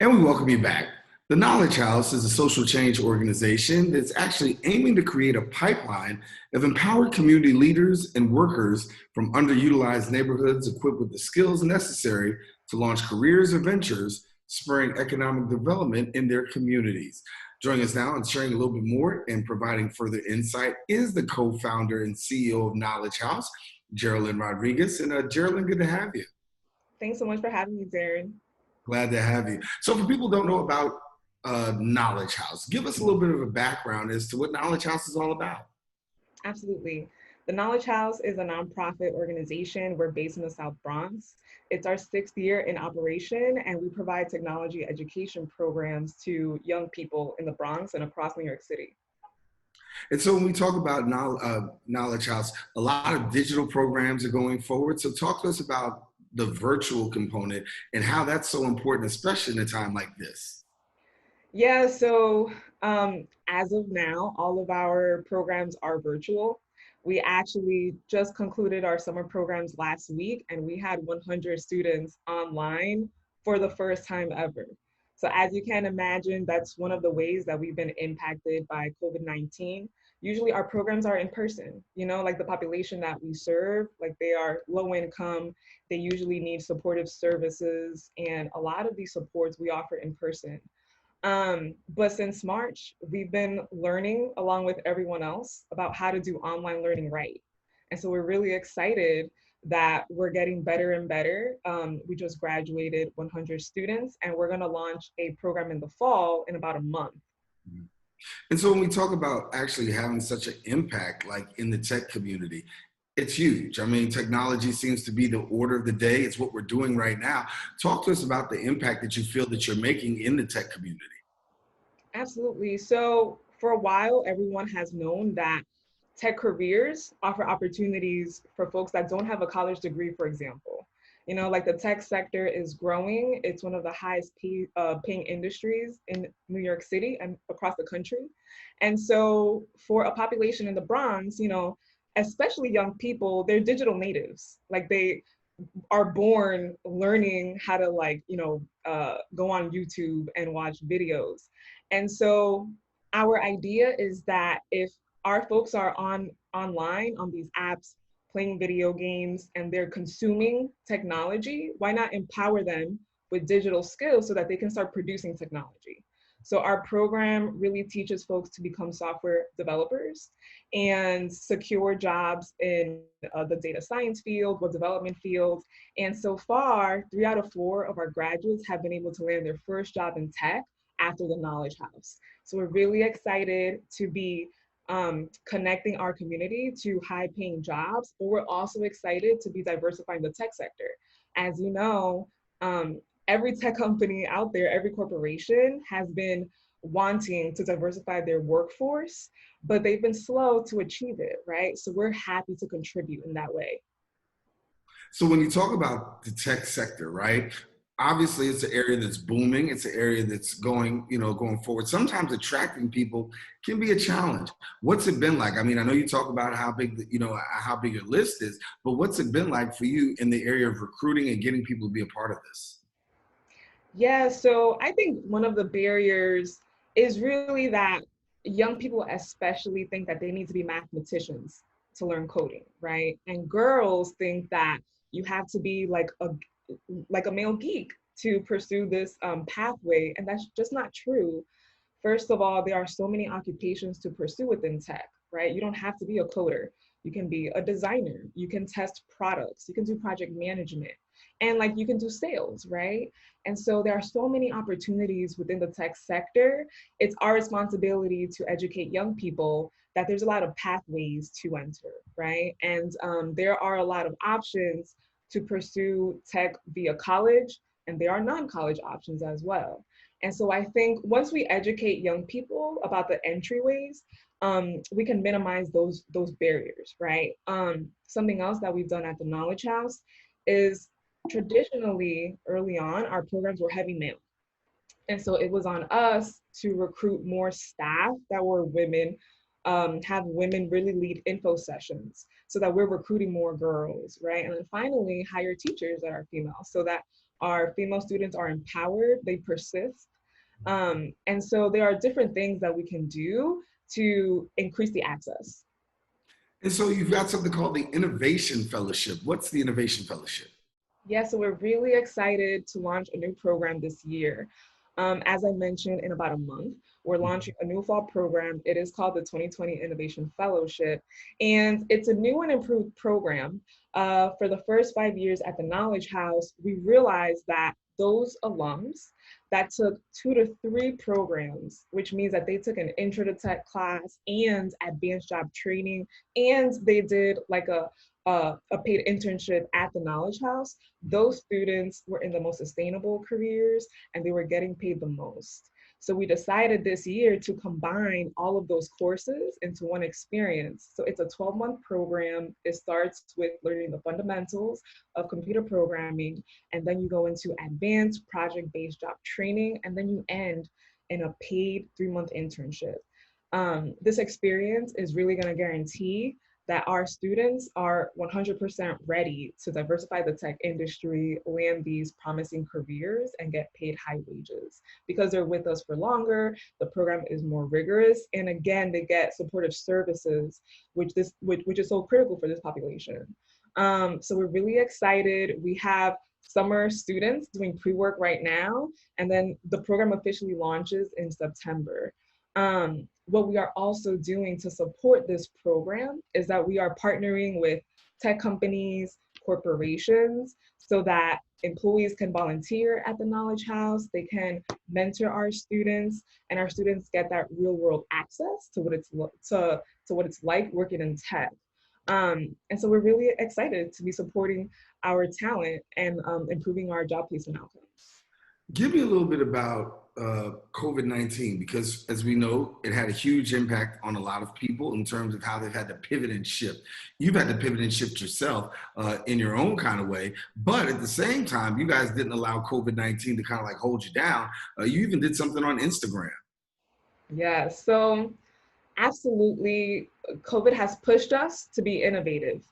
And we welcome you back. The Knowledge House is a social change organization that's actually aiming to create a pipeline of empowered community leaders and workers from underutilized neighborhoods equipped with the skills necessary to launch careers or ventures, spurring economic development in their communities. Joining us now and sharing a little bit more and providing further insight is the co-founder and CEO of Knowledge House, Jerelyn Rodriguez. And Jerelyn, good to have you. Thanks so much for having me, Daren. Glad to have you. So for people who don't know about Knowledge House, give us a little bit of a background as to what Knowledge House is all about. Absolutely. The Knowledge House is a nonprofit organization. We're based in the South Bronx. It's our 6th year in operation, and we provide technology education programs to young people in the Bronx and across New York City. And so when we talk about Knowledge House, a lot of digital programs are going forward. So talk to us about the virtual component and how that's so important, especially in a time like this. Yeah, so as of now, all of our programs are virtual. We actually just concluded our summer programs last week, and we had 100 students online for the first time ever. So as you can imagine, that's one of the ways that we've been impacted by COVID-19. Usually our programs are in person, like the population that we serve, like they are low income, they usually need supportive services, and a lot of these supports we offer in person. But since March, we've been learning along with everyone else about how to do online learning right. And so we're really excited that we're getting better and better. We just graduated 100 students, and we're gonna launch a program in the fall in about a month. And so when we talk about actually having such an impact, like in the tech community, it's huge. I mean, technology seems to be the order of the day. It's what we're doing right now. Talk to us about the impact that you feel that you're making in the tech community. Absolutely. So for a while, everyone has known that tech careers offer opportunities for folks that don't have a college degree, for example. Like the tech sector is growing. It's one of the highest paying industries in New York City and across the country. And so for a population in the Bronx, especially young people, they're digital natives. Like they are born learning how to go on YouTube and watch videos. And so our idea is that if our folks are online on these apps, playing video games, and they're consuming technology, why not empower them with digital skills so that they can start producing technology? So our program really teaches folks to become software developers and secure jobs in the data science field, web development field. And so far, 3 out of 4 of our graduates have been able to land their first job in tech after the Knowledge House. So we're really excited to be connecting our community to high-paying jobs, but we're also excited to be diversifying the tech sector. As you know, every tech company out there, every corporation has been wanting to diversify their workforce, but they've been slow to achieve it, right? So we're happy to contribute in that way. So when you talk about the tech sector, right? Obviously, it's an area that's booming. It's an area that's going forward. Sometimes attracting people can be a challenge. What's it been like? I mean, I know you talk about how big your list is, but what's it been like for you in the area of recruiting and getting people to be a part of this? Yeah, so I think one of the barriers is really that young people especially think that they need to be mathematicians to learn coding, right? And girls think that you have to be like a male geek to pursue this pathway, and that's just not true. First of all, there are so many occupations to pursue within tech, right? You don't have to be a coder. You can be a designer. You can test products. You can do project management. And you can do sales, right? And so there are so many opportunities within the tech sector. It's our responsibility to educate young people that there's a lot of pathways to enter, right? And there are a lot of options to pursue tech via college, and there are non-college options as well. And so I think once we educate young people about the entryways, we can minimize those barriers, right? Something else that we've done at the Knowledge House is traditionally early on, our programs were heavy male. And so it was on us to recruit more staff that were women, have women really lead info sessions so that we're recruiting more girls, right? And then finally hire teachers that are female so that our female students are empowered, they persist. And so there are different things that we can do to increase the access. And so you've got something called the Innovation Fellowship. What's the Innovation Fellowship? Yeah, so we're really excited to launch a new program this year. As I mentioned, in about a month, we're launching a new fall program. It is called the 2020 Innovation Fellowship, and it's a new and improved program. For the first 5 years at the Knowledge House, we realized that those alums that took 2 to 3 programs, which means that they took an intro to tech class and advanced job training, and they did like a paid internship at the Knowledge House, those students were in the most sustainable careers and they were getting paid the most. So we decided this year to combine all of those courses into one experience. So it's a 12-month program. It starts with learning the fundamentals of computer programming, and then you go into advanced project-based job training, and then you end in a paid 3-month internship. This experience is really going to guarantee that our students are 100% ready to diversify the tech industry, land these promising careers, and get paid high wages. Because they're with us for longer, the program is more rigorous, and again, they get supportive services, which is so critical for this population. So we're really excited. We have summer students doing pre-work right now, and then the program officially launches in September. What we are also doing to support this program is that we are partnering with tech companies, corporations, so that employees can volunteer at the Knowledge House, they can mentor our students, and our students get that real world access to what it's like working in tech. And so we're really excited to be supporting our talent and improving our job placement outcomes. Give me a little bit about COVID-19, because as we know, it had a huge impact on a lot of people in terms of how they've had to pivot and shift. You've had to pivot and shift yourself in your own kind of way, but at the same time, you guys didn't allow COVID-19 to kind of like hold you down. You even did something on Instagram. Yeah, so absolutely, COVID has pushed us to be innovative.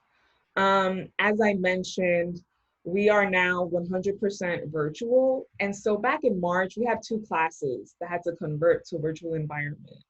As I mentioned, we are now 100% virtual. And so back in March, we had 2 classes that had to convert to a virtual environment.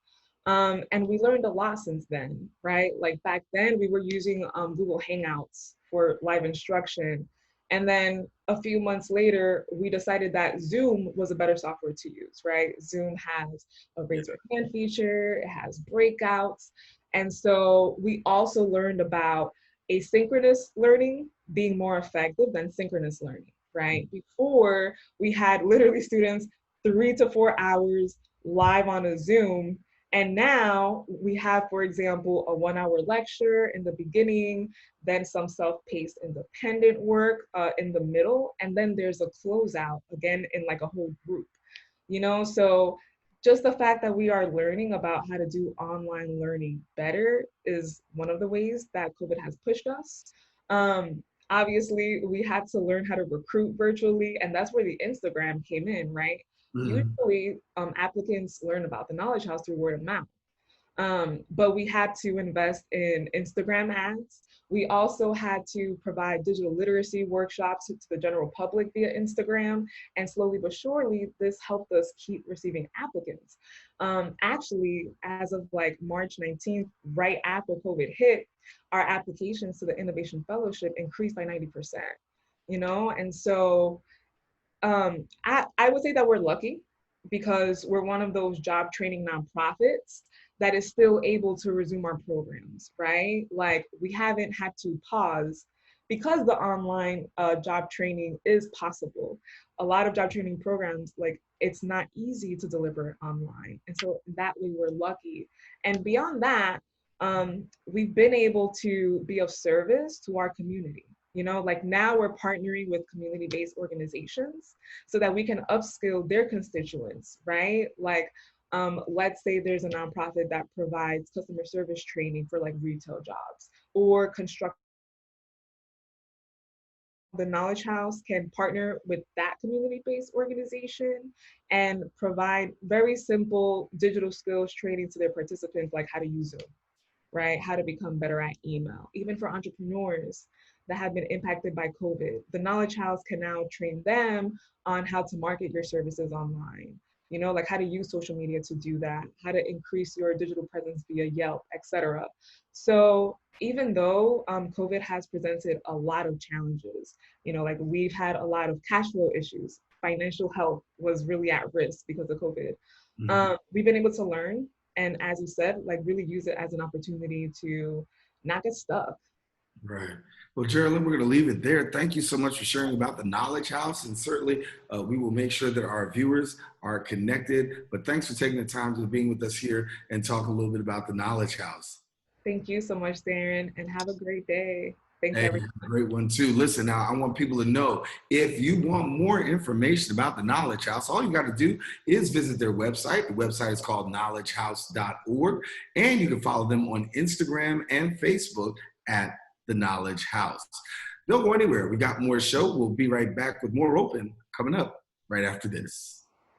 And we learned a lot since then, right? Like back then, we were using Google Hangouts for live instruction. And then a few months later, we decided that Zoom was a better software to use, right? Zoom has a raise your hand feature, it has breakouts. And so we also learned about asynchronous learning being more effective than synchronous learning, right? Before, we had literally students 3 to 4 hours live on a Zoom. And now we have, for example, a 1-hour lecture in the beginning, then some self-paced independent work in the middle, and then there's a closeout again in like a whole group, So just the fact that we are learning about how to do online learning better is one of the ways that COVID has pushed us. Obviously, we had to learn how to recruit virtually, and that's where the Instagram came in, right? Mhm. Usually, applicants learn about the Knowledge House through word of mouth. But we had to invest in Instagram ads. We also had to provide digital literacy workshops to the general public via Instagram. And slowly but surely, this helped us keep receiving applicants. Actually, as of like March 19th, right after COVID hit, our applications to the Innovation Fellowship increased by 90%, And so I would say that we're lucky because we're one of those job training nonprofits that is still able to resume our programs, right? Like we haven't had to pause because the online job training is possible. A lot of job training programs, like it's not easy to deliver online. And so that way we're lucky. And beyond that, we've been able to be of service to our community. Like now we're partnering with community-based organizations so that we can upskill their constituents, right? Like, let's say there's a nonprofit that provides customer service training for like retail jobs or construct. The Knowledge House can partner with that community-based organization and provide very simple digital skills training to their participants, like how to use Zoom, right? How to become better at email, even for entrepreneurs. that have been impacted by COVID. The Knowledge House can now train them on how to market your services online, like how to use social media to do that, how to increase your digital presence via Yelp, etc. So even though COVID has presented a lot of challenges, like we've had a lot of cash flow issues, financial health was really at risk because of COVID. Mhm. We've been able to learn, and as you said, like really use it as an opportunity to not get stuck. Right. Well, Jerelyn, we're going to leave it there. Thank you so much for sharing about the Knowledge House. And certainly we will make sure that our viewers are connected. But thanks for taking the time to being with us here and talk a little bit about the Knowledge House. Thank you so much, Darren, and have a great day. Thanks, Hey, everyone. great one too. Listen, now I want people to know if you want more information about the Knowledge House, all you got to do is visit their website. The website is called knowledgehouse.org, and you can follow them on Instagram and Facebook at the Knowledge House. Don't go anywhere. We got more show. We'll be right back with more open coming up right after this.